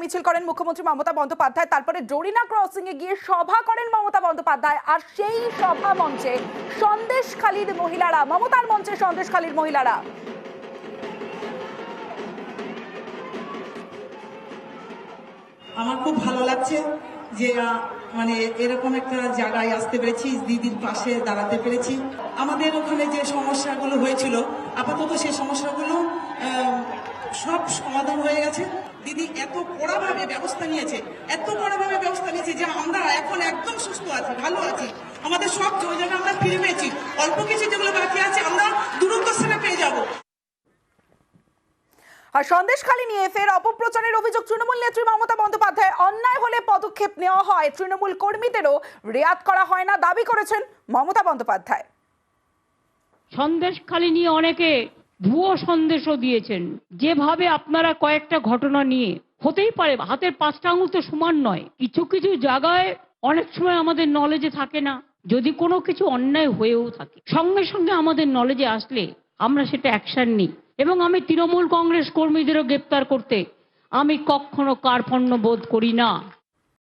মিছিল করেন মুখ্যমন্ত্রী মমতা বন্দ্যোপাধ্যায়, তারপরে ডোরিনা ক্রসিং এ গিয়ে সভা করেন মমতা বন্দ্যোপাধ্যায়। আর সেই সভা মঞ্চে সন্দেশখালীর মহিলারা, মমতার মঞ্চে সন্দেশখালীর মহিলারা। আমার খুব ভালো লাগছে যে মানে এরকম একটা জায়গায় আসতে পেরেছি, দিদির পাশে দাঁড়াতে পেরেছি। আমাদের ওখানে যে সমস্যাগুলো হয়েছিল আপাতত সেই সমস্যাগুলো সব সমাধান হয়ে গেছে। দিদি এত কড়াভাবে ব্যবস্থা নিয়েছে, যে আমরা এখন একদম সুস্থ আছি, ভালো আছি। আমাদের সব যোজনা আমরা ফিরে পেয়েছি। অল্প কিছু যেগুলো বাকি আছে আমরা দ্রুত সেটা পেয়ে যাব। আর সন্দেশখালী নিয়ে ফের অপপ্রচারের অভিযোগ তৃণমূল নেত্রী মমতা বন্দ্যোপাধ্যায়। অন্যায় হলে পদক্ষেপ নেওয়া হয়, তৃণমূল কর্মীদেরও রেয়াত করা হয় না দাবি করেছেন মমতা বন্দ্যোপাধ্যায়। সন্দেশখালী নিয়ে অনেকে ভুয়ো সন্দেশও দিয়েছেন। যেভাবে আপনারা কয়েকটা ঘটনা নিয়ে, হতেই পারে হাতের পাঁচটা আঙুল তো সমান নয়, কিছু কিছু জায়গায় অনেক সময় আমাদের নলেজে থাকে না। যদি কোনো কিছু অন্যায় হয়েও থাকে, সঙ্গে সঙ্গে আমাদের নলেজে আসলে আমরা সেটা অ্যাকশন নিই। এবং আমি তৃণমূল কংগ্রেস কর্মীদেরও গ্রেপ্তার করতে আমি কখনো কার্পণ্য বোধ করি না।